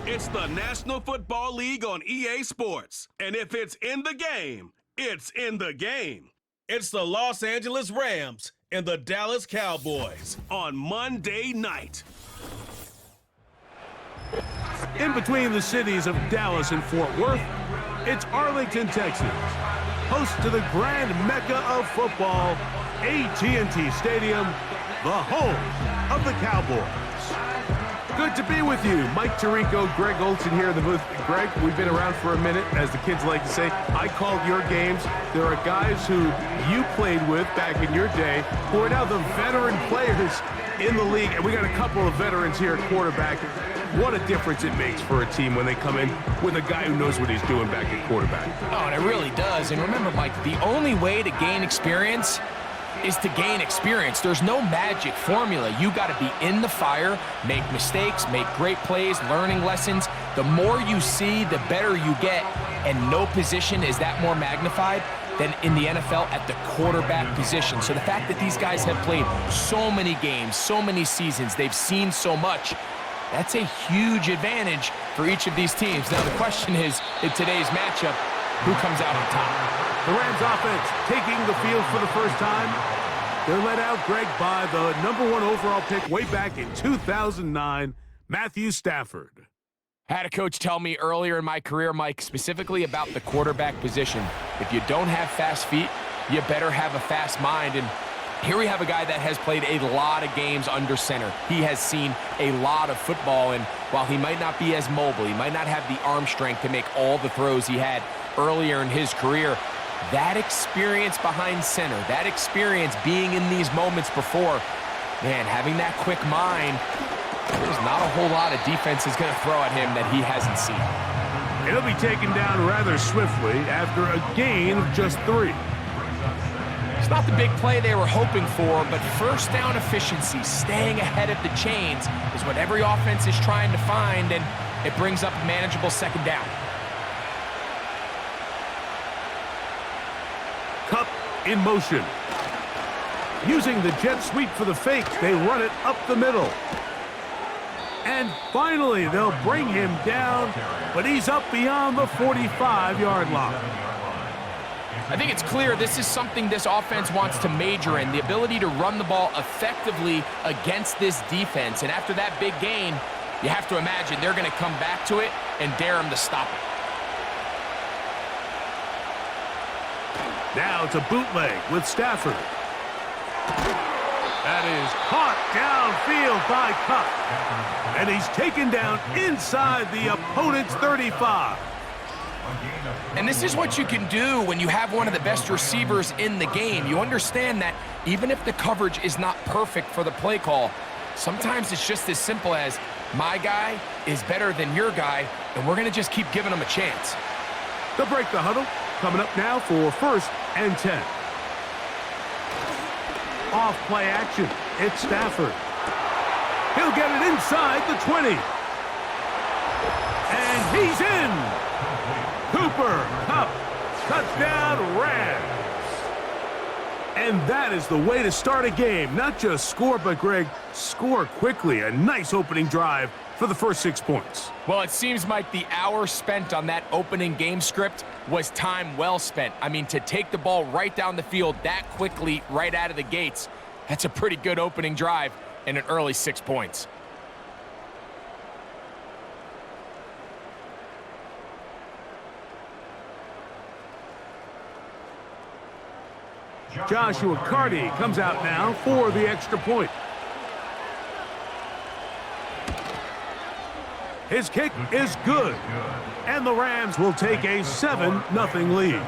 It's the National Football League on EA Sports. And if it's in the game, it's in the game. It's the Los Angeles Rams and the Dallas Cowboys on Monday night. In between the cities of Dallas and Fort Worth, it's Arlington, Texas, host to the grand mecca of football, AT&T Stadium, the home of the Cowboys. Good to be with you. Mike Tirico, Greg Olson here in the booth. Greg, we've been around for a minute, as the kids like to say. I called your games. There are guys who you played with back in your day who are now the veteran players in the league, and we got a couple of veterans here at quarterback. What a difference it makes for a team when they come in with a guy who knows what he's doing back at quarterback. Oh, and it really does. And remember, Mike, the only way to gain experience is to gain experience. There's no magic formula. You got to be in the fire, make mistakes, make great plays, learning lessons. The more you see, the better you get, and no position is that more magnified than in the NFL at the quarterback position. So the fact that these guys have played so many games, so many seasons, they've seen so much, that's a huge advantage for each of these teams. Now the question is, in today's matchup, who comes out on top? The Rams offense taking the field for the first time. They're led out, Greg, by the #1 overall pick way back in 2009, Matthew Stafford. I had a coach tell me earlier in my career, Mike, specifically about the quarterback position. If you don't have fast feet, you better have a fast mind. And here we have a guy that has played a lot of games under center. He has seen a lot of football, and while he might not be as mobile, he might not have the arm strength to make all the throws he had earlier in his career, that experience behind center, that experience being in these moments before, man, having that quick mind, there's not a whole lot of defense is going to throw at him that he hasn't seen. He'll be taken down rather swiftly after a gain of just 3. It's not the big play they were hoping for, but first down efficiency, staying ahead of the chains, is what every offense is trying to find, and it brings up a manageable second down. Cup in motion. Using the jet sweep for the fake, they run it up the middle. And finally, they'll bring him down, but he's up beyond the 45-yard line. I think it's clear this is something this offense wants to major in, the ability to run the ball effectively against this defense. And after that big gain, you have to imagine they're going to come back to it and dare him to stop it. Now it's a bootleg with Stafford. That is caught downfield by Cup. And he's taken down inside the opponent's 35. And this is what you can do when you have one of the best receivers in the game. You understand that even if the coverage is not perfect for the play call, sometimes it's just as simple as, my guy is better than your guy, and we're going to just keep giving him a chance. They'll break the huddle. Coming up now for 1st and 10. Off play action. It's Stafford. He'll get it inside the 20. And he's in. Cooper Kupp. Touchdown Rams. And that is the way to start a game. Not just score, but, Greg, score quickly. A nice opening drive for the first 6 points. Well, it seems like the hour spent on that opening game script was time well spent. I mean, to take the ball right down the field that quickly, right out of the gates, that's a pretty good opening drive and an early 6 points. Joshua Carty comes out now for the extra point. His kick is good, and the Rams will take a 7-0 lead.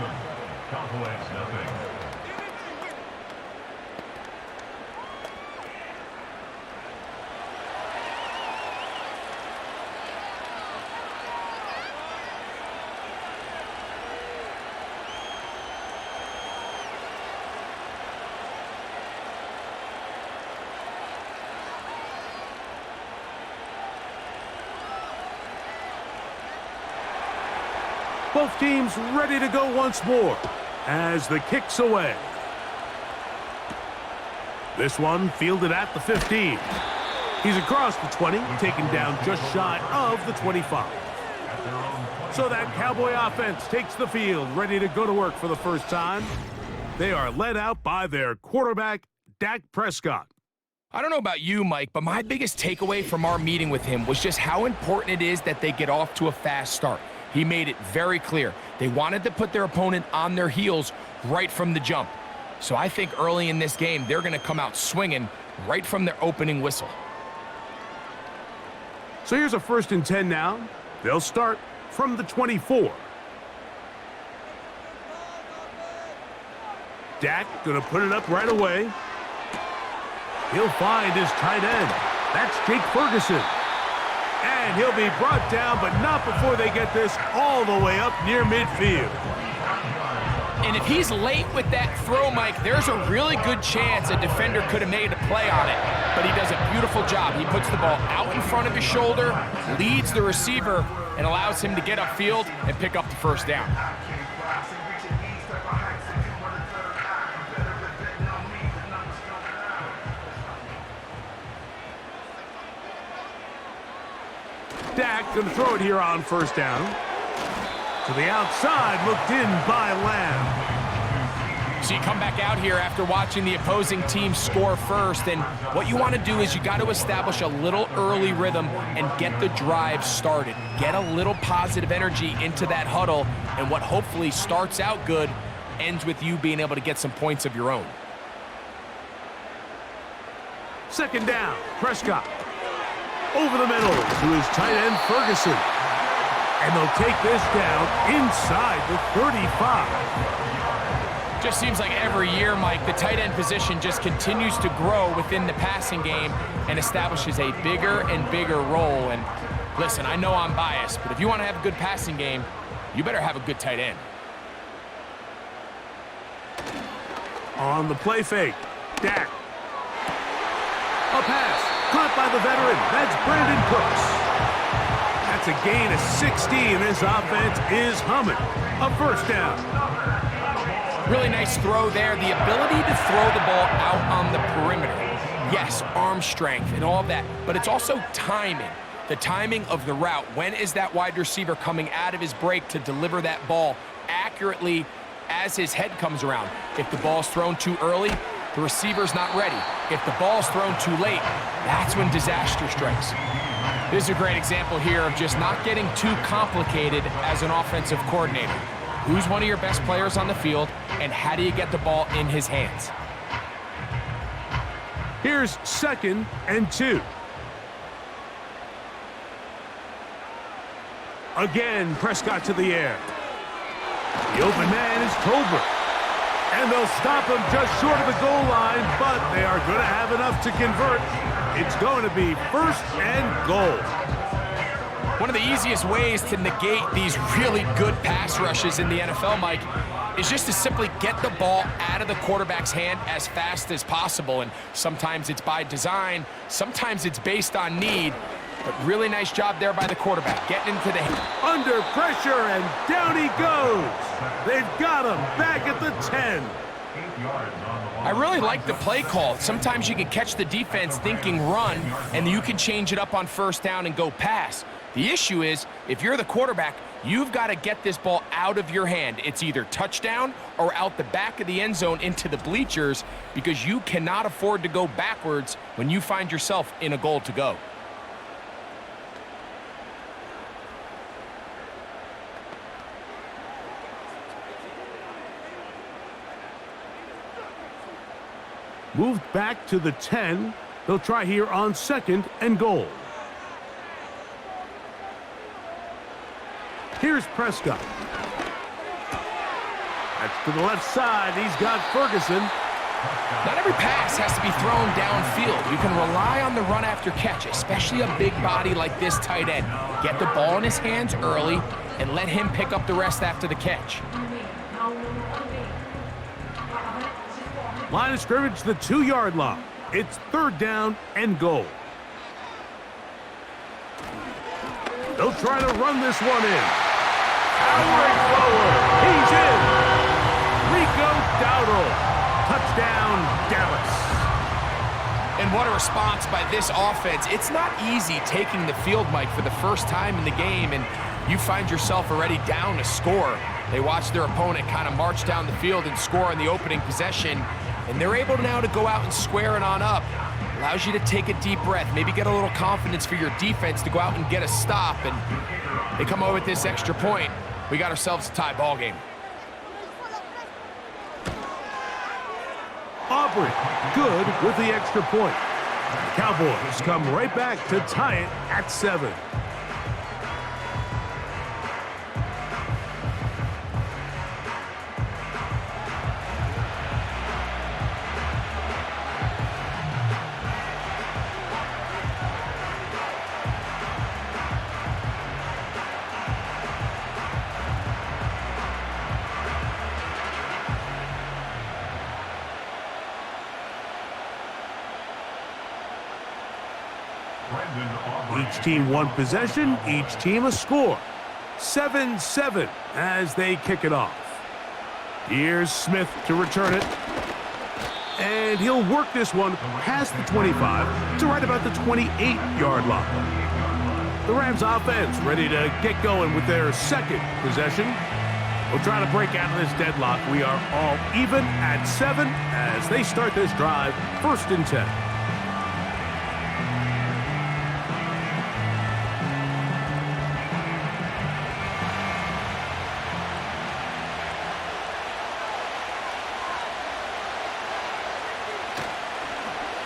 Both teams ready to go once more as the kick's away. This one fielded at the 15. He's across the 20, taken down just shy of the 25. So that Cowboy offense takes the field, ready to go to work for the first time. They are led out by their quarterback, Dak Prescott. I don't know about you, Mike, but my biggest takeaway from our meeting with him was just how important it is that they get off to a fast start. He made it very clear. They wanted to put their opponent on their heels right from the jump. So I think early in this game, they're going to come out swinging right from their opening whistle. So here's a 1st and 10 now. They'll start from the 24. Dak gonna put it up right away. He'll find his tight end. That's Jake Ferguson. And he'll be brought down, but not before they get this all the way up near midfield. And if he's late with that throw, Mike, there's a really good chance a defender could have made a play on it. But he does a beautiful job. He puts the ball out in front of his shoulder, leads the receiver, and allows him to get upfield and pick up the first down. Dak gonna throw it here on 1st down. To the outside, looked in by Lamb. So you come back out here after watching the opposing team score first, and what you want to do is you got to establish a little early rhythm and get the drive started. Get a little positive energy into that huddle, and what hopefully starts out good ends with you being able to get some points of your own. 2nd down, Prescott. Over the middle to his tight end, Ferguson. And they'll take this down inside the 35. Just seems like every year, Mike, the tight end position just continues to grow within the passing game and establishes a bigger and bigger role. And listen, I know I'm biased, but if you want to have a good passing game, you better have a good tight end. On the play fake, Dak. A pass, caught by the veteran. That's Brandon Cooks. That's a gain of 16. This offense is humming. A 1st down. Really nice throw there. The ability to throw the ball out on the perimeter. Yes, arm strength and all of that, but it's also timing. The timing of the route. When is that wide receiver coming out of his break to deliver that ball accurately as his head comes around? If the ball's thrown too early, the receiver's not ready. If the ball's thrown too late, that's when disaster strikes. This is a great example here of just not getting too complicated as an offensive coordinator. Who's one of your best players on the field, and how do you get the ball in his hands? Here's 2nd and 2. Again, Prescott to the air. The open man is Tolbert. And they'll stop him just short of the goal line, but they are going to have enough to convert. It's going to be 1st and goal. One of the easiest ways to negate these really good pass rushes in the NFL, Mike, is just to simply get the ball out of the quarterback's hand as fast as possible. And sometimes it's by design, sometimes it's based on need. But really nice job there by the quarterback, getting into the... Under pressure, and down he goes. They've got him back at the 10. I really like the play call. Sometimes you can catch the defense thinking run, and you can change it up on 1st down and go pass. The issue is, if you're the quarterback, you've got to get this ball out of your hand. It's either touchdown or out the back of the end zone into the bleachers, because you cannot afford to go backwards when you find yourself in a goal to go. Moved back to the 10. They'll try here on 2nd and goal. Here's Prescott. That's to the left side. He's got Ferguson. Not every pass has to be thrown downfield. You can rely on the run after catch, especially a big body like this tight end. Get the ball in his hands early and let him pick up the rest after the catch. Line of scrimmage, the 2-yard line. It's 3rd down and goal. They'll try to run this one in. Powering forward. He's in. Rico Dowdle. Touchdown, Dallas. And what a response by this offense. It's not easy taking the field, Mike, for the first time in the game, and you find yourself already down a score. They watch their opponent kind of march down the field and score in the opening possession, and they're able now to go out and square it on up. Allows you to take a deep breath, maybe get a little confidence for your defense to go out and get a stop, and they come over with this extra point. We got ourselves a tie ball game. Aubrey, good with the extra point. The Cowboys come right back to tie it at 7. Each team one possession, each team a score. 7-7 as they kick it off. Here's Smith to return it. And he'll work this one past the 25 to right about the 28-yard line. The Rams offense ready to get going with their second possession. We'll try to break out of this deadlock. We are all even at 7 as they start this drive, 1st and 10.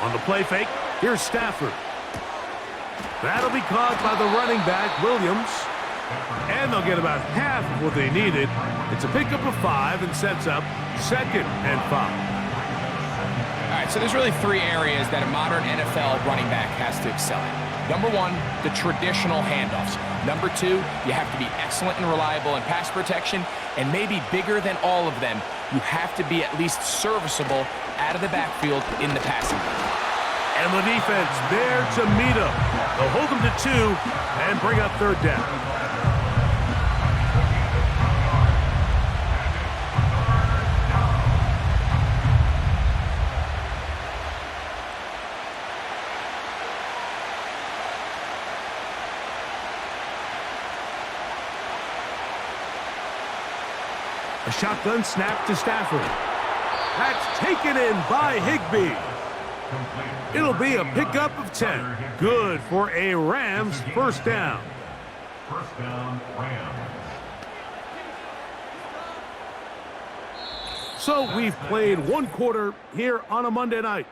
On the play fake, here's Stafford. That'll be caught by the running back, Williams. And they'll get about half of what they needed. It's a pickup of 5 and sets up 2nd and 5. All right, so there's really 3 areas that a modern NFL running back has to excel in. Number 1, the traditional handoffs. Number 2, you have to be excellent and reliable in pass protection. And maybe bigger than all of them, you have to be at least serviceable out of the backfield in the passing game. And the defense there to meet him. They'll hold him to 2 and bring up 3rd down. A shotgun snap to Stafford. That's taken in by Higbee. It'll be a pickup of 10. Good for a Rams 1st down. 1st down, Rams. So we've played 1 quarter here on a Monday night.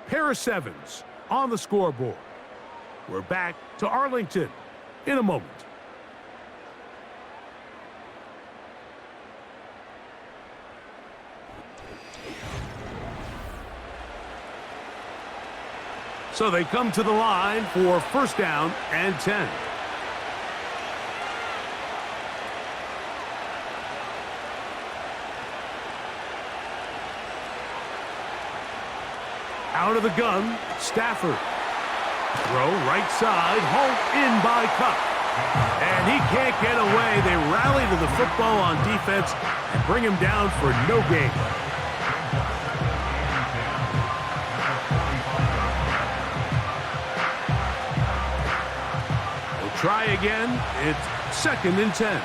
Pair of 7s on the scoreboard. We're back to Arlington in a moment. So they come to the line for 1st down and 10. Out of the gun, Stafford. Throw right side, hauled in by Cup. And he can't get away. They rally to the football on defense and bring him down for no gain. Try again. It's 2nd and 10.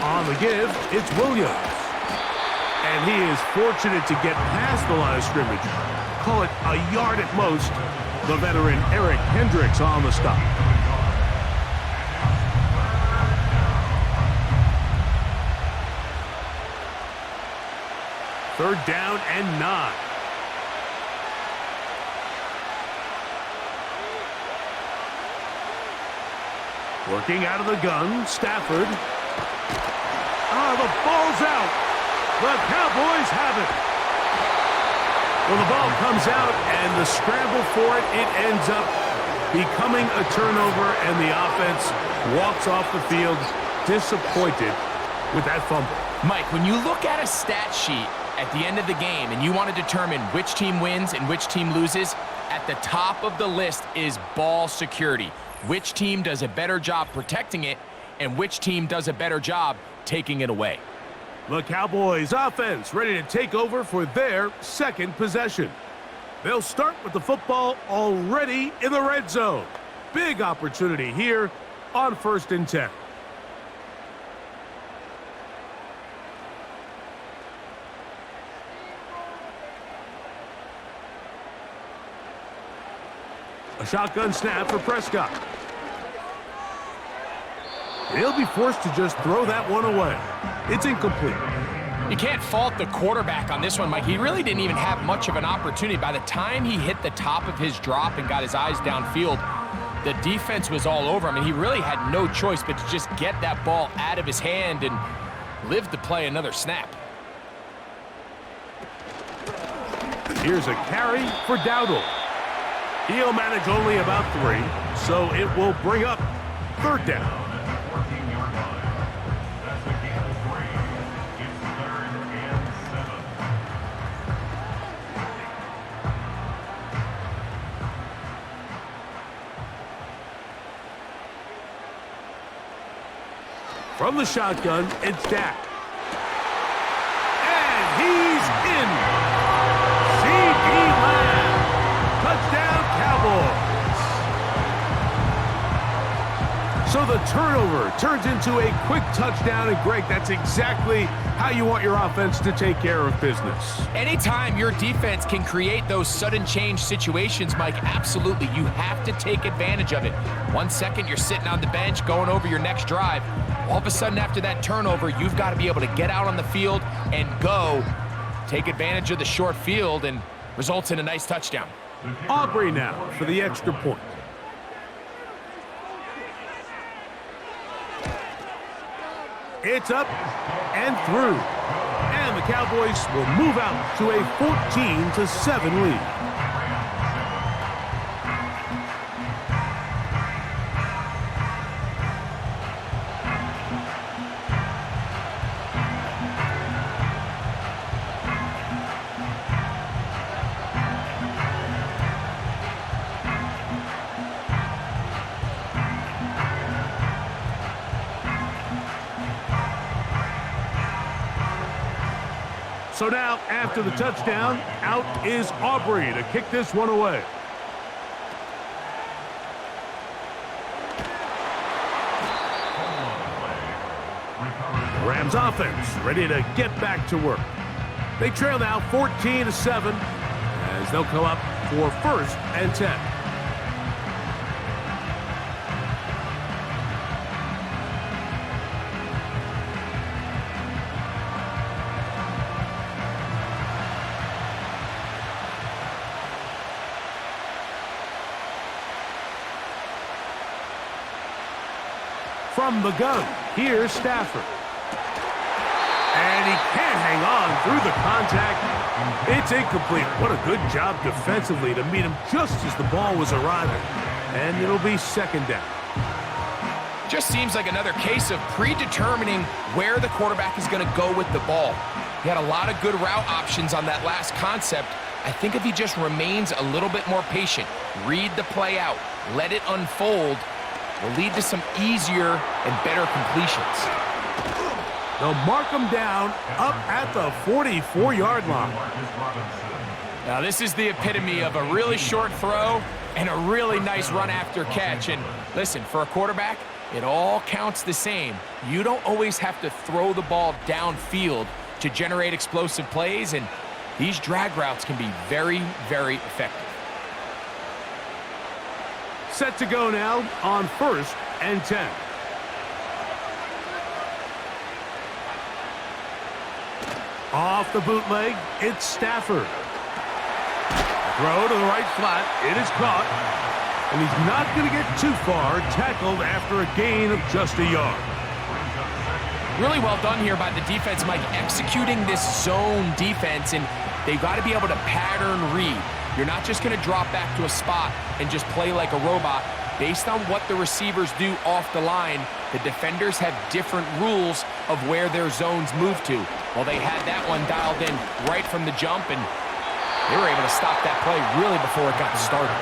On the give, it's Williams. And he is fortunate to get past the line of scrimmage. Call it a yard at most. The veteran Eric Hendricks on the stop. Third down and 9. Working out of the gun, Stafford. The ball's out. The Cowboys have it. Well, the ball comes out, and the scramble for it, it ends up becoming a turnover, and the offense walks off the field disappointed with that fumble. Mike, when you look at a stat sheet at the end of the game and you want to determine which team wins and which team loses, at the top of the list is ball security. Which team does a better job protecting it, and which team does a better job taking it away. The Cowboys offense ready to take over for their second possession. They'll start with the football already in the red zone. Big opportunity here on 1st and 10. A shotgun snap for Prescott. He'll be forced to just throw that one away. It's incomplete. You can't fault the quarterback on this one, Mike. He really didn't even have much of an opportunity. By the time he hit the top of his drop and got his eyes downfield, the defense was all over him, and he really had no choice but to just get that ball out of his hand and live to play another snap. Here's a carry for Dowdle. He'll manage only about 3, so it will bring up 3rd down. From the shotgun, it's Dak. And he's in. C.D. Lamb. Touchdown, Cowboys. So the turnover turns into a quick touchdown, and Greg, that's exactly how you want your offense to take care of business. Anytime your defense can create those sudden change situations, Mike, absolutely, you have to take advantage of it. 1 second, you're sitting on the bench going over your next drive. All of a sudden, after that turnover, you've got to be able to get out on the field and go. Take advantage of the short field, and results in a nice touchdown. Aubrey now for the extra point. It's up and through. And the Cowboys will move out to a 14-7 lead. So now, after the touchdown, out is Aubrey to kick this one away. Rams offense ready to get back to work. They trail now 14-7 as they'll come up for 1st and 10. From the gun, here's Stafford. And he can't hang on through the contact. It's incomplete. What a good job defensively to meet him just as the ball was arriving. And it'll be 2nd down. Just seems like another case of predetermining where the quarterback is going to go with the ball. He had a lot of good route options on that last concept. I think if he just remains a little bit more patient, read the play out, let it unfold, will lead to some easier and better completions. They'll mark him down up at the 44-yard line. Now this is the epitome of a really short throw and a really nice run after catch. And listen, for a quarterback, it all counts the same. You don't always have to throw the ball downfield to generate explosive plays, and these drag routes can be very, very effective. Set to go now on 1st and 10. Off the bootleg, it's Stafford. Throw to the right flat, it is caught. And he's not going to get too far, tackled after a gain of just a yard. Really well done here by the defense, Mike, executing this zone defense, and they've got to be able to pattern read. You're not just going to drop back to a spot and just play like a robot. Based on what the receivers do off the line, the defenders have different rules of where their zones move to. Well, they had that one dialed in right from the jump, and they were able to stop that play really before it got started.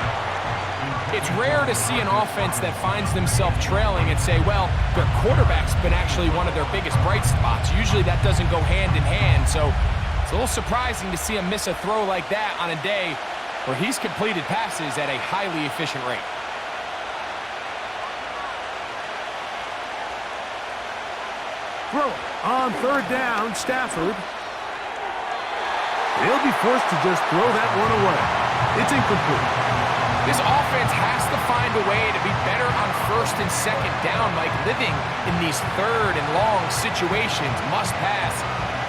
It's rare to see an offense that finds themselves trailing and say, well, their quarterback's been actually one of their biggest bright spots. Usually that doesn't go hand in hand, so it's a little surprising to see him miss a throw like that on a day where he's completed passes at a highly efficient rate. Throw on third down, Stafford. He'll be forced to just throw that one away. It's incomplete. This offense has to find a way to be better on first and second down, like living in these third and long situations. Must pass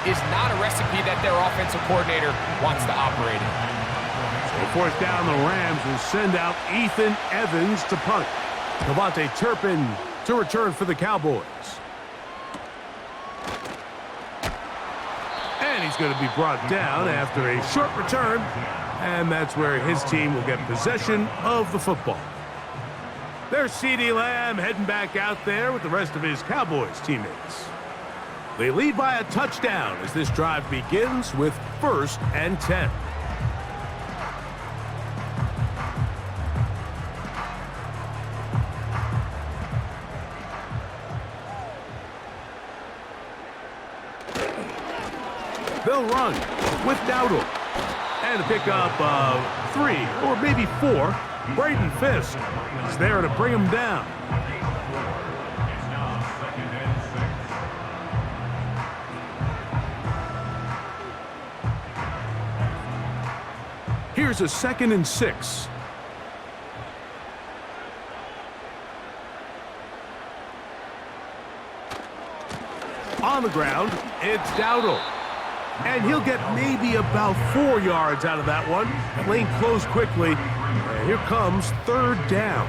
is not a recipe that their offensive coordinator wants to operate in. So fourth down, the Rams will send out Ethan Evans to punt. Devontae Turpin to return for the Cowboys. And he's going to be brought down after a short return. And that's where his team will get possession of the football. There's CeeDee Lamb heading back out there with the rest of his Cowboys teammates. They lead by a touchdown as this drive begins with 1st and 10. They'll run with Dowdle. And a pickup of 3 or maybe 4. Braden Fisk is there to bring him down. Here's a 2nd and 6. On the ground, it's Dowdle. And he'll get maybe about 4 yards out of that one. Lane closed quickly. And here comes 3rd down.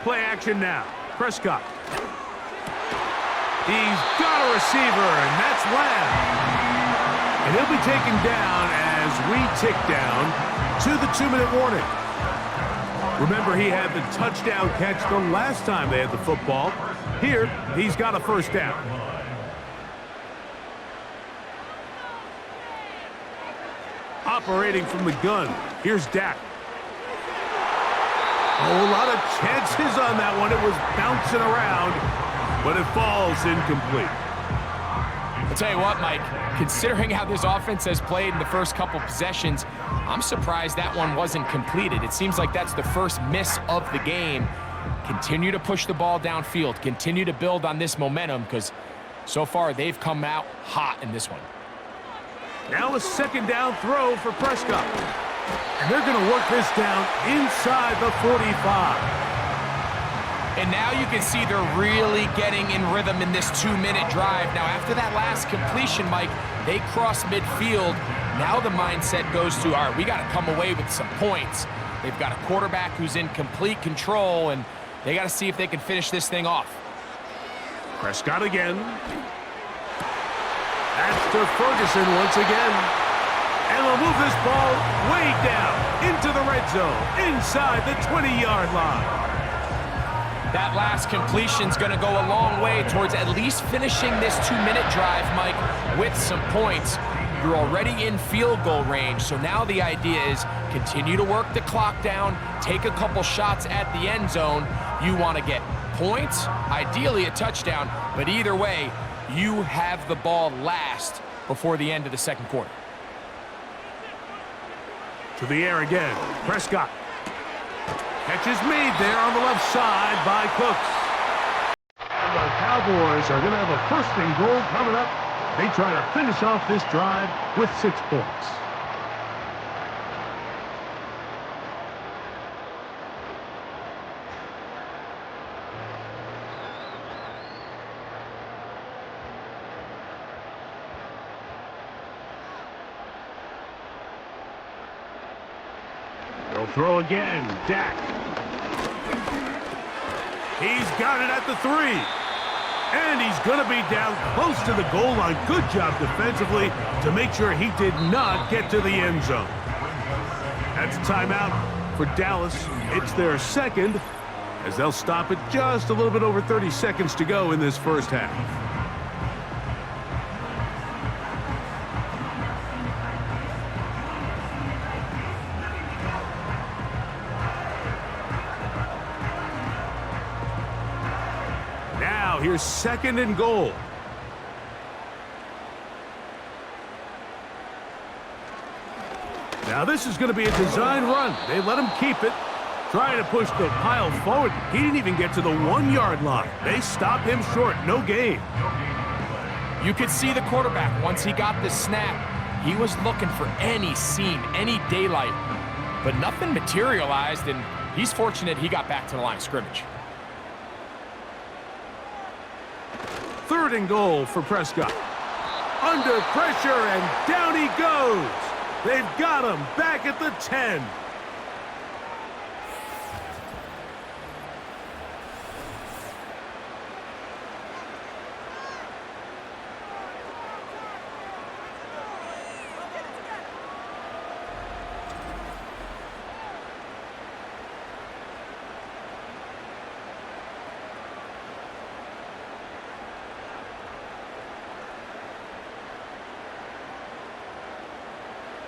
Play action now. Prescott. He's got a receiver, and that's Lamb. And he'll be taken down as we tick down to the 2-minute warning. Remember, he had the touchdown catch the last time they had the football. Here, he's got a 1st down. Operating from the gun, here's Dak. Oh, a lot of chances on that one. It was bouncing around, but it falls incomplete. I'll tell you what, Mike, considering how this offense has played in the first couple possessions, I'm surprised that one wasn't completed. It seems like that's the first miss of the game. Continue to push the ball downfield. Continue to build on this momentum because so far they've come out hot in this one. Now a 2nd down throw for Prescott. And they're going to work this down inside the 45. And now you can see they're really getting in rhythm in this 2-minute drive. Now, after that last completion, Mike, they cross midfield. Now the mindset goes to, all right, we got to come away with some points. They've got a quarterback who's in complete control, and they got to see if they can finish this thing off. Prescott again. That's to Ferguson once again. And they'll move this ball way down into the red zone, inside the 20-yard line. That last completion's going to go a long way towards at least finishing this 2-minute drive, Mike, with some points. You're already in field goal range, so now the idea is continue to work the clock down, take a couple shots at the end zone. You want to get points, ideally a touchdown, but either way, you have the ball last before the end of the 2nd quarter. To the air again, Prescott. Catch is made there on the left side by Cooks. And the Cowboys are going to have a 1st and goal coming up. They try to finish off this drive with 6 points. They'll throw again, Dak. He's got it at the 3. And he's going to be down close to the goal line. Good job defensively to make sure he did not get to the end zone. That's a timeout. for Dallas. It's their second, as they'll stop it just a little bit over 30 seconds to go in this first half. Now here's second and goal. Now this is going to be a design run. They let him keep it. Trying to push the pile forward. He didn't even get to the 1-yard line. They stopped him short. No gain. You could see the quarterback, once he got the snap, he was looking for any seam, any daylight. But nothing materialized, and he's fortunate he got back to the line of scrimmage. Third and goal for Prescott. Under pressure, and down he goes. They've got him back at the 10.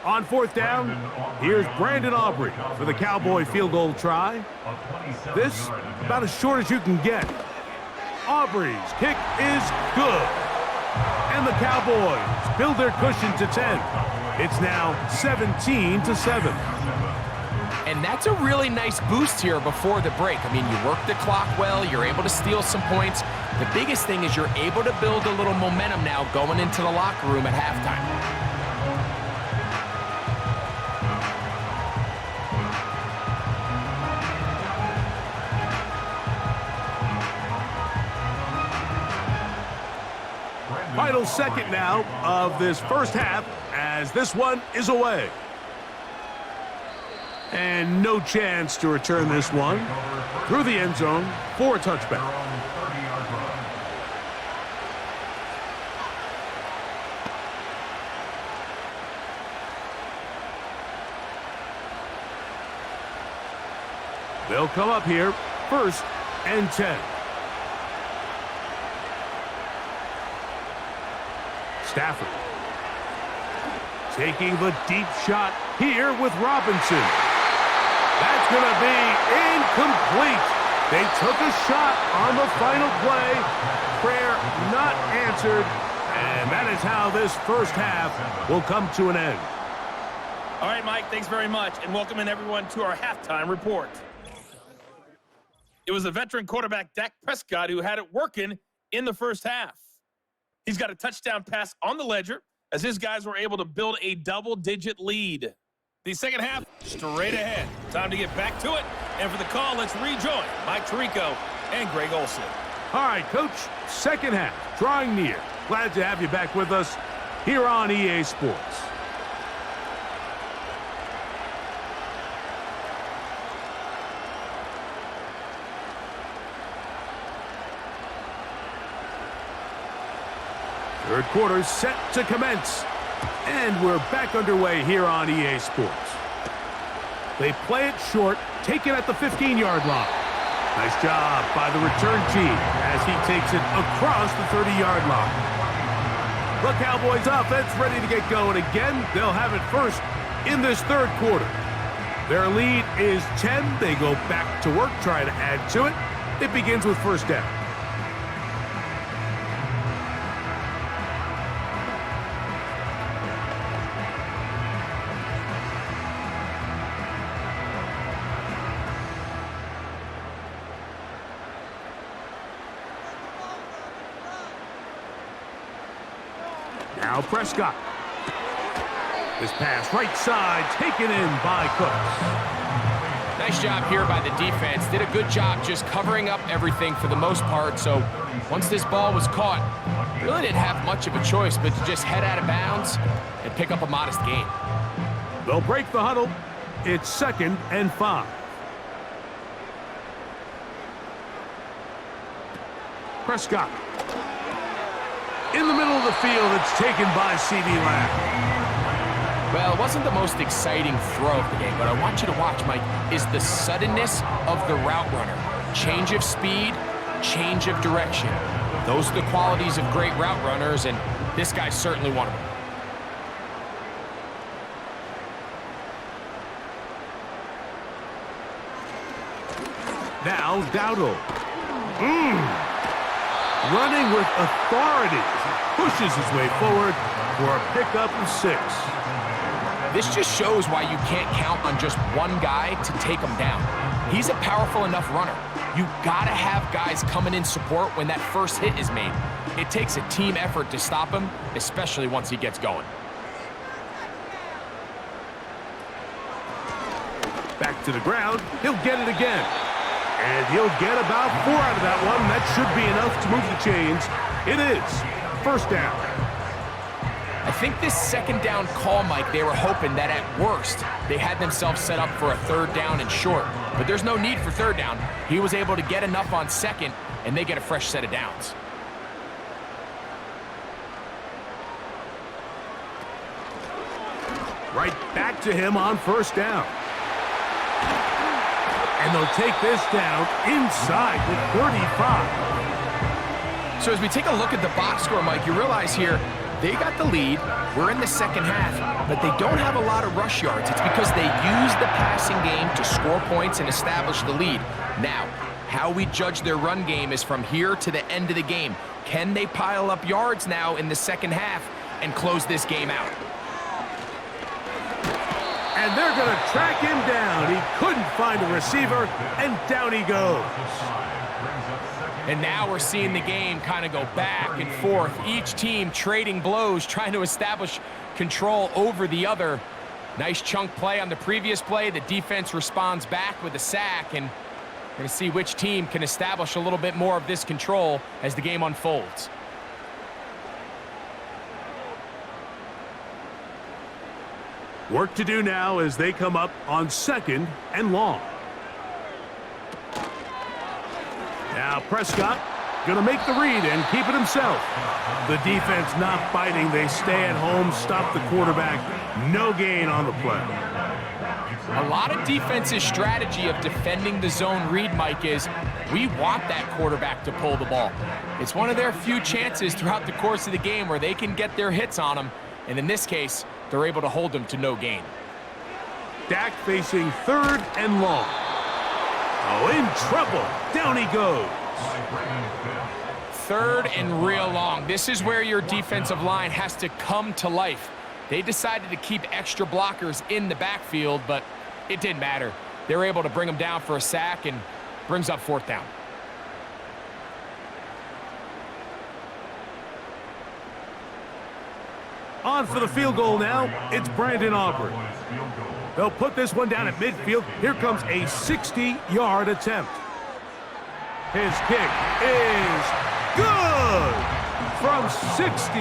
On fourth down, here's Brandon Aubrey for the Cowboy field goal try. This, about as short as you can get. Aubrey's kick is good. And the Cowboys build their cushion to 10. It's now 17-7. And that's a really nice boost here before the break. I mean, you work the clock well, you're able to steal some points. The biggest thing is you're able to build a little momentum now going into the locker room at halftime. Final second now of this first half as this one is away. And no chance to return this one through the end zone for a touchback. They'll come up here, 1st and 10. Stafford taking the deep shot here with Robinson. That's going to be incomplete. They took a shot on the final play. Prayer not answered. And that is how this first half will come to an end. All right, Mike, thanks very much. And welcome in everyone to our halftime report. It was the veteran quarterback Dak Prescott who had it working in the first half. He's got a touchdown pass on the ledger as his guys were able to build a double-digit lead. The second half, straight ahead. Time to get back to it. And for the call, let's rejoin Mike Tirico and Greg Olson. All right, Coach, second half, drawing near. Glad to have you back with us here on EA Sports. Third quarter set to commence. And we're back underway here on EA Sports. They play it short, take it at the 15-yard line. Nice job by the return team as he takes it across the 30-yard line. The Cowboys offense ready to get going again. They'll have it first in this third quarter. Their lead is 10. They go back to work, trying to add to it. It begins with first down. Now Prescott. This pass right side taken in by Cooks. Nice job here by the defense. Did a good job just covering up everything for the most part. So once this ball was caught, really didn't have much of a choice but to just head out of bounds and pick up a modest gain. They'll break the huddle. It's 2nd and 5. Prescott. In the middle of the field, it's taken by C.D. Lamb. Well, it wasn't the most exciting throw of the game, but I want you to watch, Mike, is the suddenness of the route runner. Change of speed, change of direction. Those are the qualities of great route runners, and this guy's certainly one of them. Now, Dowdle. Running with authority. Pushes his way forward for a pickup of 6. This just shows why you can't count on just one guy to take him down. He's a powerful enough runner. You gotta have guys coming in support when that first hit is made. It takes a team effort to stop him, especially once he gets going. Back to the ground. He'll get it again. And he'll get about 4 out of that one. That should be enough to move the chains. It is. First down. I think this second down call, Mike, they were hoping that at worst, they had themselves set up for a 3rd down and short. But there's no need for 3rd down. He was able to get enough on 2nd, and they get a fresh set of downs. Right back to him on 1st down. And they'll take this down inside the 35. So as we take a look at the box score, Mike, you realize here, they got the lead. We're in the second half, but they don't have a lot of rush yards. It's because they use the passing game to score points and establish the lead. Now, how we judge their run game is from here to the end of the game. Can they pile up yards now in the second half and close this game out? And they're going to track him down. He couldn't find a receiver, and down he goes. And now we're seeing the game kind of go back and forth. Each team trading blows, trying to establish control over the other. Nice chunk play on the previous play. The defense responds back with a sack, and we're going to see which team can establish a little bit more of this control as the game unfolds. Work to do now as they come up on 2nd and long. Now Prescott going to make the read and keep it himself. The defense not biting. They stay at home, stop the quarterback. No gain on the play. A lot of defense's strategy of defending the zone read, Mike, is we want that quarterback to pull the ball. It's one of their few chances throughout the course of the game where they can get their hits on him. And in this case, they're able to hold him to no gain. Dak facing 3rd and long. Oh, in trouble. Down he goes. 3rd and real long. This is where your defensive line has to come to life. They decided to keep extra blockers in the backfield, but it didn't matter. They were able to bring him down for a sack and brings up 4th down. On for the field goal now, it's Brandon Aubrey. They'll put this one down at midfield. Here comes a 60-yard attempt. His kick is good! From 60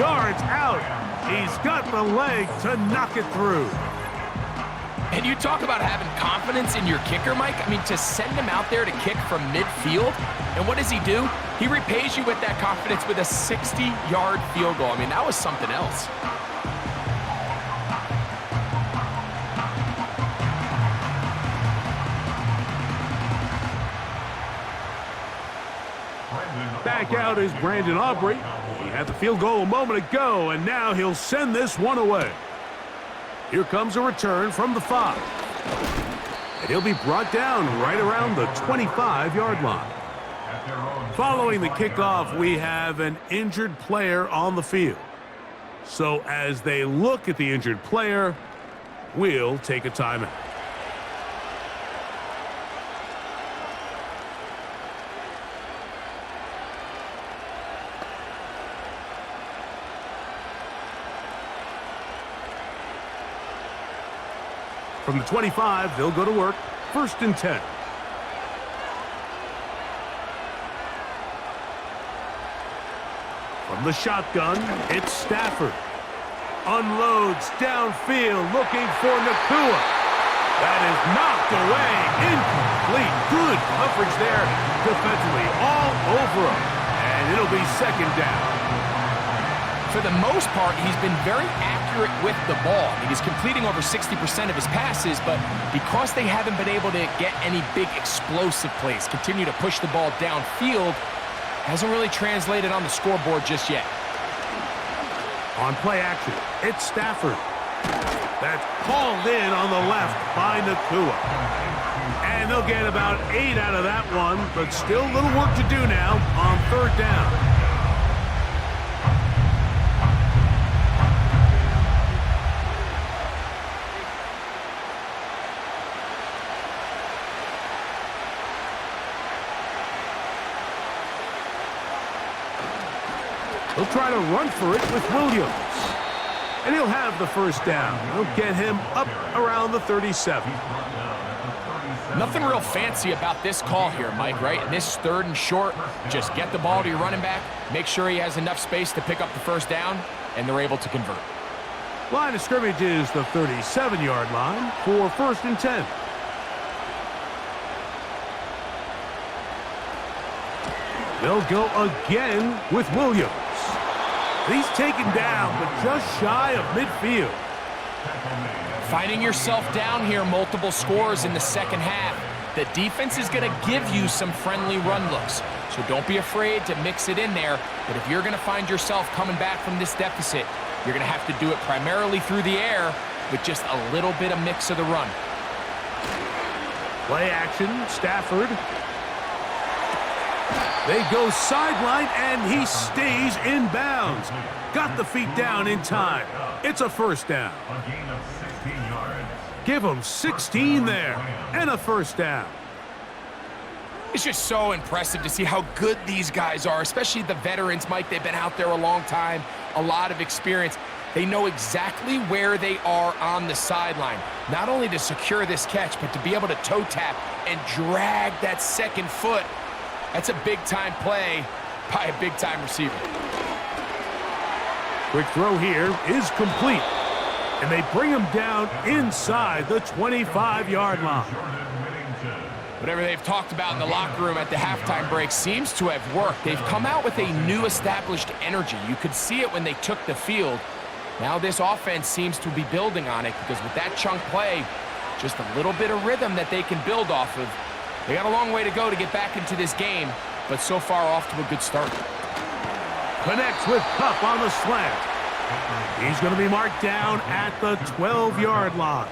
yards out, he's got the leg to knock it through. And you talk about having confidence in your kicker, Mike. I mean, to send him out there to kick from midfield, and what does he do? He repays you with that confidence with a 60-yard field goal. I mean, that was something else. Back out is Brandon Aubrey. He had the field goal a moment ago, and now he'll send this one away. Here comes a return from the 5. And he'll be brought down right around the 25-yard line. Following the kickoff, we have an injured player on the field. So as they look at the injured player, we'll take a timeout. From the 25, they'll go to work. 1st and 10. From the shotgun, it's Stafford. Unloads downfield, looking for Nakua. That is knocked away. Incomplete. Good coverage there defensively. All over him. And it'll be 2nd down. For the most part, he's been very accurate with the ball. I mean, he's completing over 60% of his passes, but because they haven't been able to get any big explosive plays, continue to push the ball downfield, hasn't really translated on the scoreboard just yet. On play action, it's Stafford. That's called in on the left by Nakua. And they'll get about 8 out of that one, but still a little work to do now on third down. He'll try to run for it with Williams. And he'll have the first down. He'll get him up around the 37. Nothing real fancy about this call here, Mike, right? In this 3rd and short, just get the ball to your running back, make sure he has enough space to pick up the first down, and they're able to convert. Line of scrimmage is the 37-yard line for 1st and 10. They'll go again with Williams. He's taken down, but just shy of midfield. Finding yourself down here, multiple scores in the second half. The defense is going to give you some friendly run looks, so don't be afraid to mix it in there. But if you're going to find yourself coming back from this deficit, you're going to have to do it primarily through the air with just a little bit of mix of the run. Play action, Stafford. They go sideline, and he stays in bounds. Got the feet down in time. It's a first down. A gain of 16 yards. Give him 16 there, and a first down. It's just so impressive to see how good these guys are, especially the veterans, Mike. They've been out there a long time, a lot of experience. They know exactly where they are on the sideline, not only to secure this catch, but to be able to toe tap and drag that second foot. That's a big-time play by a big-time receiver. Quick throw here is complete. And they bring him down inside the 25-yard line. Whatever they've talked about in the locker room at the halftime break seems to have worked. They've come out with a new established energy. You could see it when they took the field. Now this offense seems to be building on it because with that chunk play, just a little bit of rhythm that they can build off of. They got a long way to go to get back into this game, but so far off to a good start. Connects with Kupp on the slant. He's going to be marked down at the 12-yard line.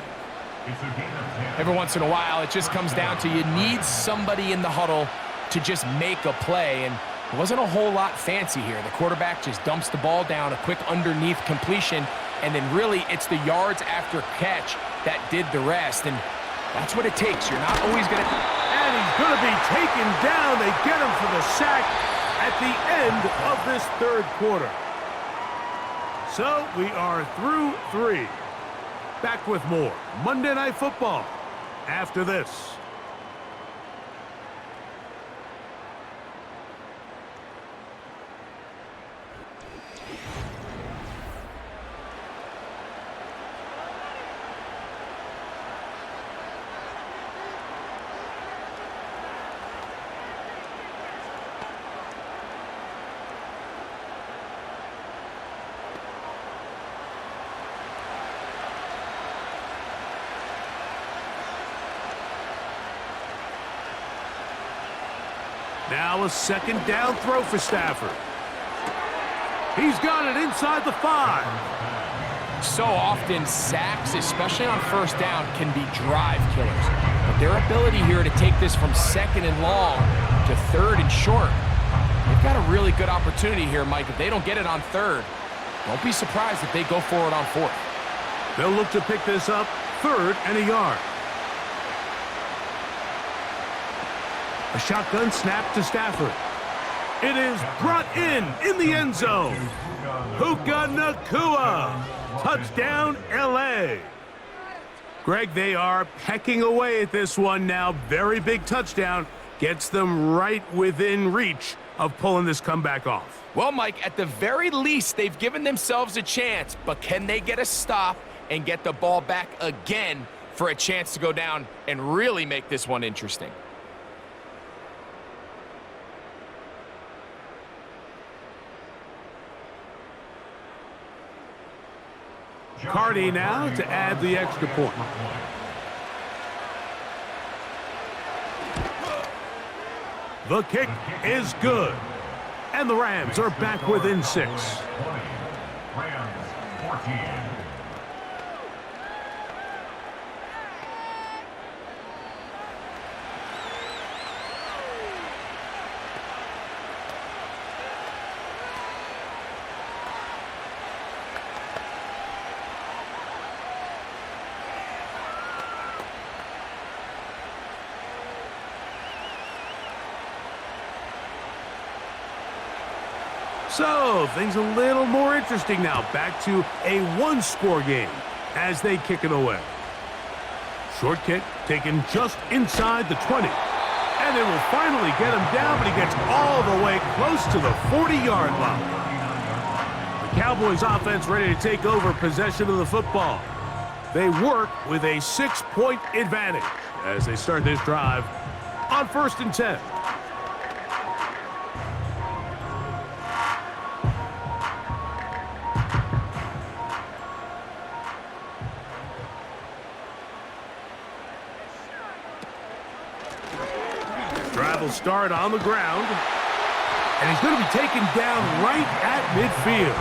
Every once in a while, it just comes down to you need somebody in the huddle to just make a play, and it wasn't a whole lot fancy here. The quarterback just dumps the ball down, a quick underneath completion, and then really it's the yards after catch that did the rest, and that's what it takes. You're not always going to... And he's going to be taken down. They get him for the sack at the end of this 3rd quarter. So we are through 3. Back with more Monday Night Football after this. Now a 2nd down throw for Stafford. He's got it inside the 5. So often, sacks, especially on 1st down, can be drive killers. But their ability here to take this from 2nd and long to 3rd and short, they've got a really good opportunity here, Mike. If they don't get it on 3rd, don't be surprised if they go for it on 4th. They'll look to pick this up 3rd and a yard. A shotgun snap to Stafford. It is brought in the end zone. Puka Nacua. Touchdown, L.A. Greg, they are pecking away at this one now. Very big touchdown. Gets them right within reach of pulling this comeback off. Well, Mike, at the very least, they've given themselves a chance. But can they get a stop and get the ball back again for a chance to go down and really make this one interesting? Cardi now to add the extra point. The kick is good. And the Rams are back within 6. Rams 14. So, things a little more interesting now. Back to a one-score game as they kick it away. Short kick taken just inside the 20. And they will finally get him down, but he gets all the way close to the 40-yard line. The Cowboys offense ready to take over possession of the football. They work with a 6-point advantage as they start this drive on 1st and 10. Drive will start on the ground. And he's going to be taken down right at midfield.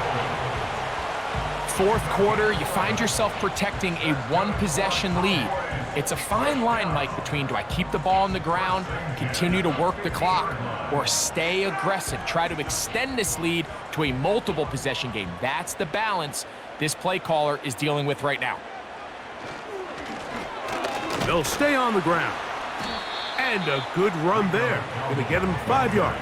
4th quarter, you find yourself protecting a one-possession lead. It's a fine line, Mike, between do I keep the ball on the ground, continue to work the clock, or stay aggressive, try to extend this lead to a multiple possession game. That's the balance this play caller is dealing with right now. They'll stay on the ground. And a good run there. Going to get him 5 yards.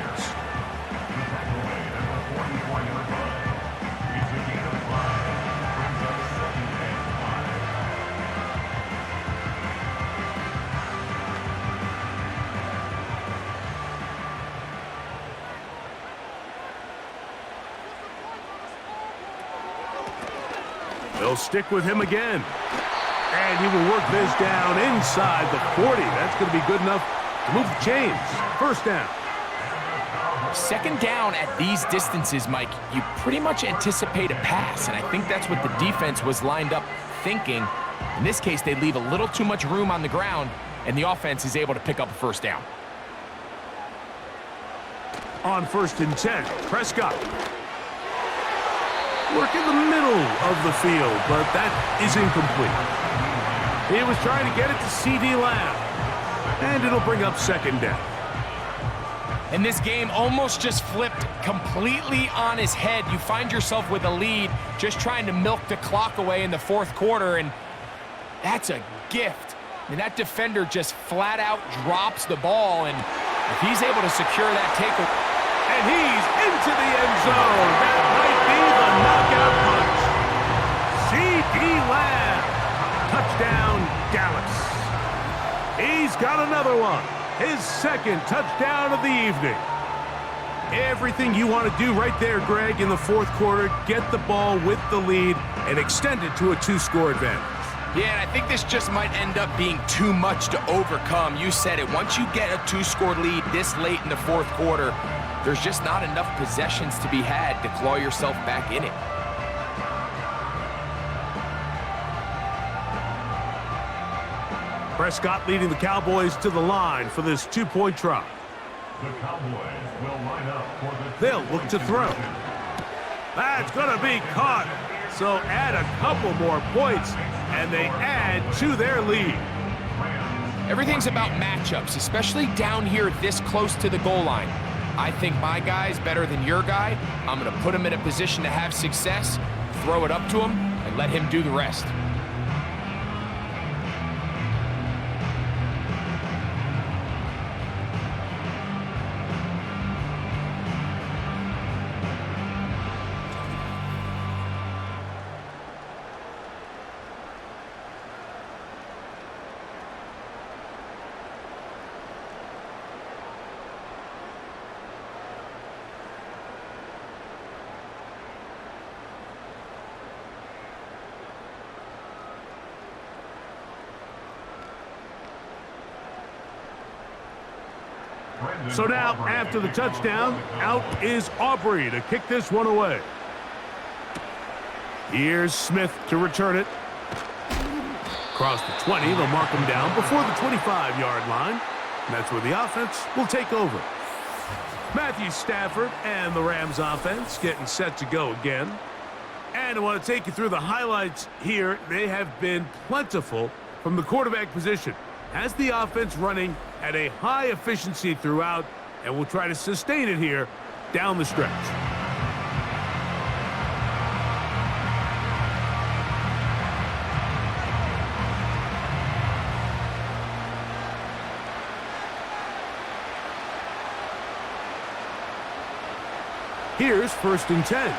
They'll stick with him again. And he will work this down inside the 40. That's going to be good enough to move the chains. 1st down. 2nd down at these distances, Mike, you pretty much anticipate a pass, and I think that's what the defense was lined up thinking. In this case, they leave a little too much room on the ground, and the offense is able to pick up a 1st down. On 1st and 10, Prescott. Work in the middle of the field, but that is incomplete. He was trying to get it to C.D. Lamb, and it'll bring up 2nd down. And this game almost just flipped completely on his head. You find yourself with a lead, just trying to milk the clock away in the 4th quarter, and that's a gift. And that defender just flat out drops the ball, and if he's able to secure that takeaway. And he's into the end zone. That might be the knockout punch. C.D. Lamb. Touchdown, Dallas. He's got another one. His 2nd touchdown of the evening. Everything you want to do right there, Greg, in the 4th quarter. Get the ball with the lead and extend it to a 2-score advantage. Yeah, and I think this just might end up being too much to overcome. You said it. Once you get a 2-score lead this late in the 4th quarter, there's just not enough possessions to be had to claw yourself back in it. Prescott leading the Cowboys to the line for this 2-point try. The Cowboys will line up for the... They'll look to throw. That's going to be caught. So add a couple more points, and they add to their lead. Everything's about matchups, especially down here this close to the goal line. I think my guy's better than your guy. I'm going to put him in a position to have success, throw it up to him, and let him do the rest. So now, after the touchdown, out is Aubrey to kick this one away. Here's Smith to return it. Across the 20, they'll mark him down before the 25-yard line. And that's where the offense will take over. Matthew Stafford and the Rams offense getting set to go again. And I want to take you through the highlights here. They have been plentiful from the quarterback position. Has the offense running at a high efficiency throughout, and we'll try to sustain it here down the stretch. Here's 1st and 10.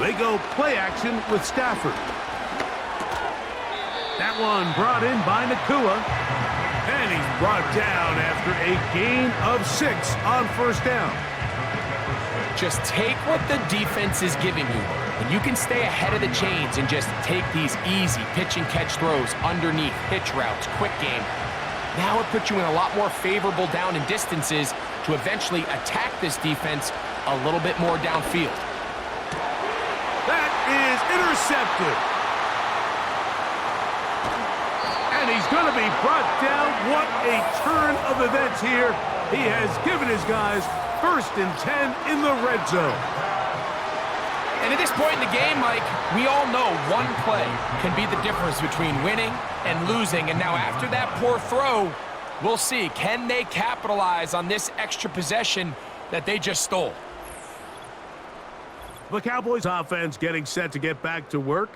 They go play action with Stafford. That one brought in by Nakua. And he's brought down after a gain of 6 on 1st down. Just take what the defense is giving you, and you can stay ahead of the chains and just take these easy pitch and catch throws underneath, pitch routes, quick game. Now it puts you in a lot more favorable down and distances to eventually attack this defense a little bit more downfield. That is intercepted. And he's going to be brought down. What a turn of events here. He has given his guys 1st and 10 in the red zone. And at this point in the game, Mike, we all know one play can be the difference between winning and losing. And now after that poor throw, we'll see, can they capitalize on this extra possession that they just stole? The Cowboys offense getting set to get back to work.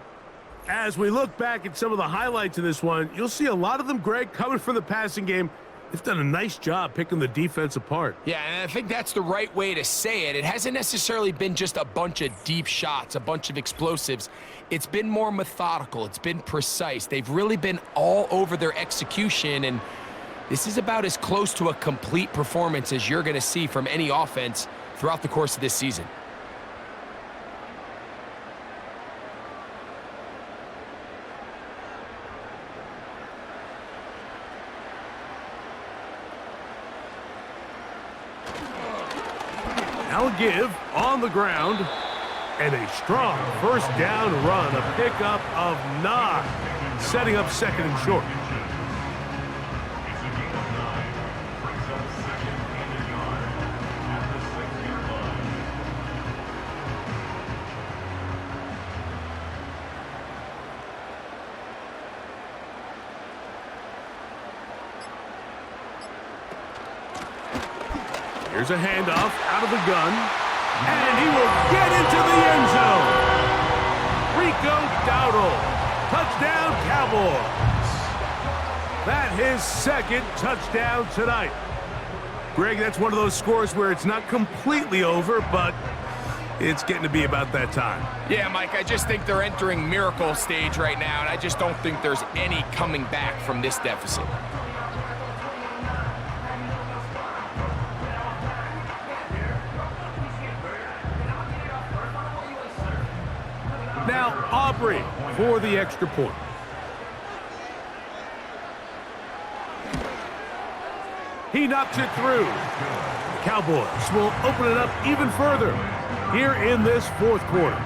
As we look back at some of the highlights of this one, you'll see a lot of them, Greg, coming from the passing game. They've done a nice job picking the defense apart. Yeah, and I think that's the right way to say it. It hasn't necessarily been just a bunch of deep shots, a bunch of explosives. It's been more methodical. It's been precise. They've really been all over their execution, and this is about as close to a complete performance as you're going to see from any offense throughout the course of this season. Now a give on the ground, and a strong 1st down run, a pickup of 9, setting up 2nd and short. Here's a handoff out of the gun, and he will get into the end zone. Rico Dowdle, touchdown Cowboys. That his 2nd touchdown tonight. Greg, that's one of those scores where it's not completely over, but it's getting to be about that time. Yeah, Mike, I just think they're entering miracle stage right now, and I just don't think there's any coming back from this deficit. Now Aubrey for the extra point. He knocks it through. The Cowboys will open it up even further here in this 4th quarter.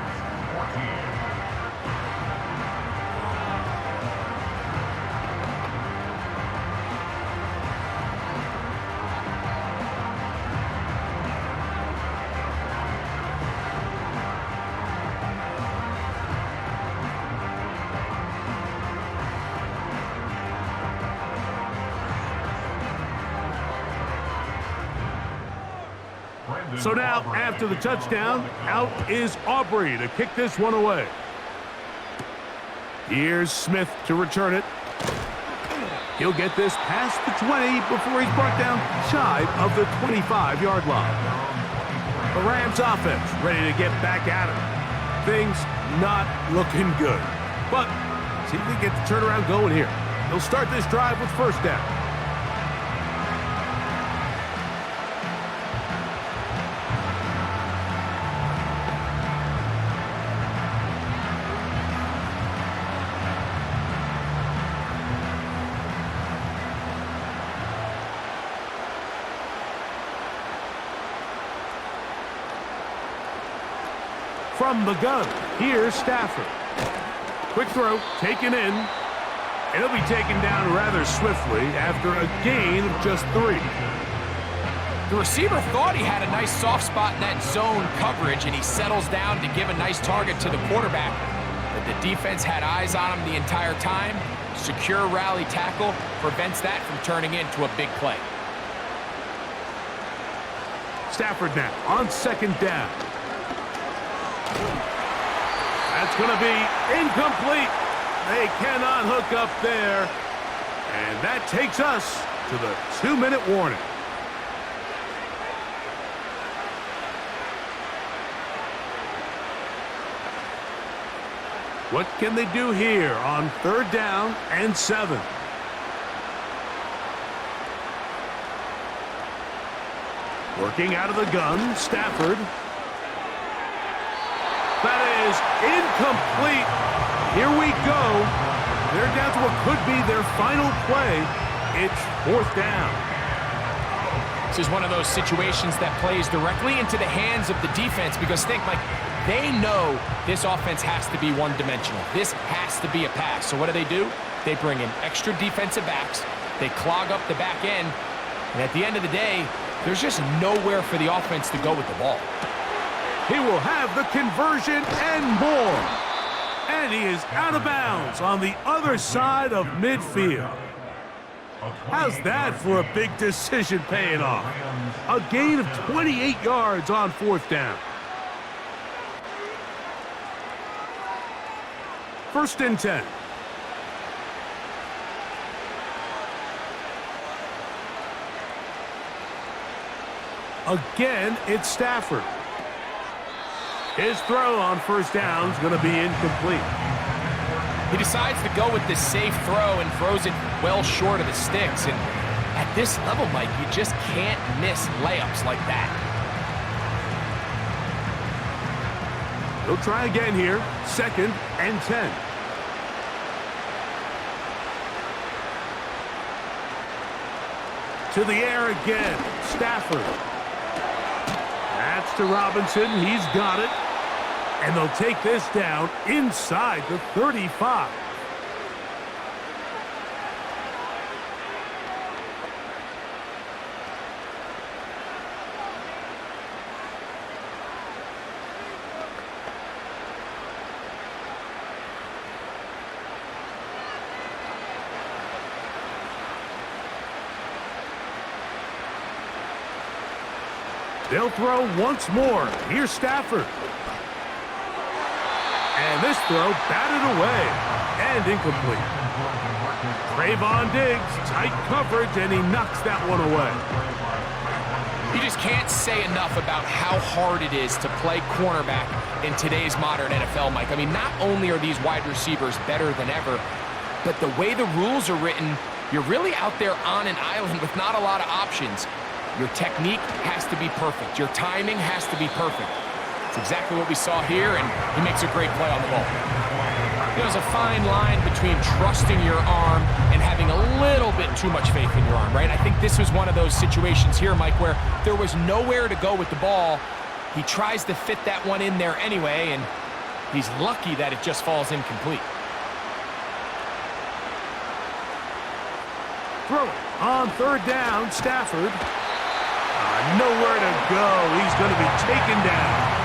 So now, after the touchdown, out is Aubrey to kick this one away. Here's Smith to return it. He'll get this past the 20 before he's brought down shy of the 25-yard line. The Rams offense ready to get back at it. Things not looking good. But see if they get the turnaround going here. They'll start this drive with 1st down. From the gun, here's Stafford. Quick throw, taken in. And he'll be taken down rather swiftly after a gain of just 3. The receiver thought he had a nice soft spot in that zone coverage, and he settles down to give a nice target to the quarterback. But the defense had eyes on him the entire time. Secure rally tackle prevents that from turning into a big play. Stafford now on 2nd down. That's going to be incomplete. They cannot hook up there. And that takes us to the 2-minute warning. What can they do here on 3rd down and 7? Working out of the gun, Stafford. That is incomplete. Here we go. They're down to what could be their final play. It's 4th down. This is one of those situations that plays directly into the hands of the defense because think, like, they know this offense has to be one-dimensional. This has to be a pass. So what do? They bring in extra defensive backs. They clog up the back end. And at the end of the day, there's just nowhere for the offense to go with the ball. He will have the conversion and more. And he is out of bounds on the other side of midfield. How's that for a big decision paying off? A gain of 28 yards on 4th down. 1st and 10. Again, it's Stafford. His throw on 1st down is going to be incomplete. He decides to go with the safe throw and throws it well short of the sticks. And at this level, Mike, you just can't miss layups like that. He'll try again here. 2nd and 10. To the air again. Stafford. That's to Robinson. He's got it. And they'll take this down inside the 35. They'll throw once more. Here's Stafford. And this throw batted away and incomplete. Trayvon Diggs, tight coverage, and he knocks that one away. You just can't say enough about how hard it is to play cornerback in today's modern NFL, Mike. I mean, not only are these wide receivers better than ever, but the way the rules are written, you're really out there on an island with not a lot of options. Your technique has to be perfect. Your timing has to be perfect. It's exactly what we saw here, and he makes a great play on the ball. There's a fine line between trusting your arm and having a little bit too much faith in your arm, right? I think this was one of those situations here, Mike, where there was nowhere to go with the ball. He tries to fit that one in there anyway, and he's lucky that it just falls incomplete. Throw it on 3rd down, Stafford. Nowhere to go. He's going to be taken down.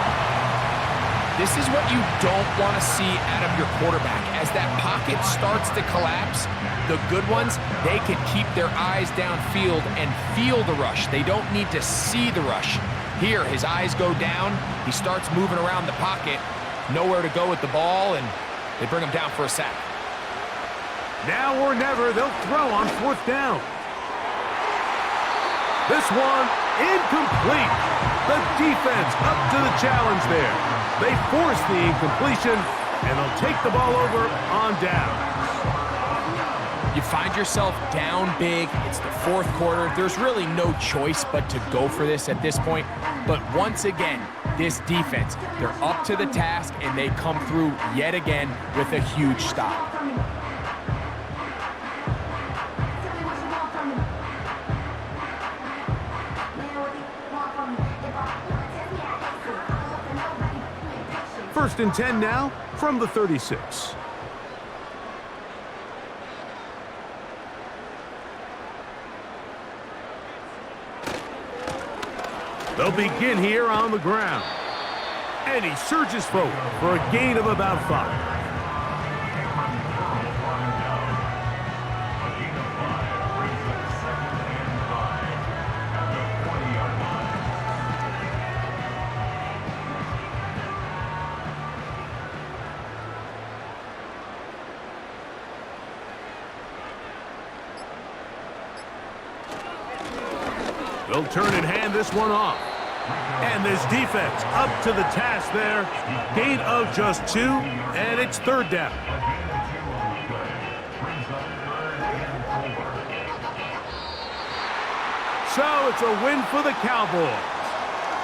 This is what you don't want to see out of your quarterback. As that pocket starts to collapse, the good ones, they can keep their eyes downfield and feel the rush. They don't need to see the rush. Here, his eyes go down. He starts moving around the pocket. Nowhere to go with the ball, and they bring him down for a sack. Now or never, they'll throw on 4th down. This one, incomplete. The defense up to the challenge there. They force the incompletion, and they'll take the ball over on down. You find yourself down big. It's the 4th quarter. There's really no choice but to go for this at this point. But once again, this defense, they're up to the task, and they come through yet again with a huge stop. 1st and 10 now from the 36. They'll begin here on the ground. And he surges forward for a gain of about 5. They'll turn and hand this one off. And this defense up to the task there. Gain of just 2, and it's 3rd down. So it's a win for the Cowboys.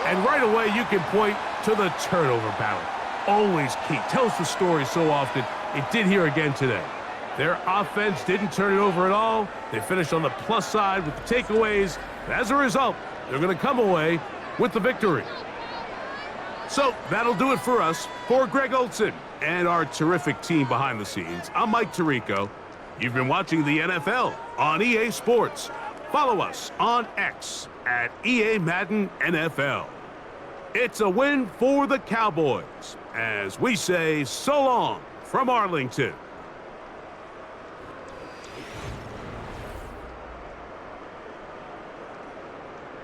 And right away you can point to the turnover battle. Always key. Tells the story so often. It did here again today. Their offense didn't turn it over at all. They finished on the plus side with the takeaways. As a result, they're going to come away with the victory. So that'll do it for us. For Greg Olson and our terrific team behind the scenes, I'm Mike Tirico. You've been watching the NFL on EA Sports. Follow us on X at EA Madden NFL. It's a win for the Cowboys as we say so long from Arlington.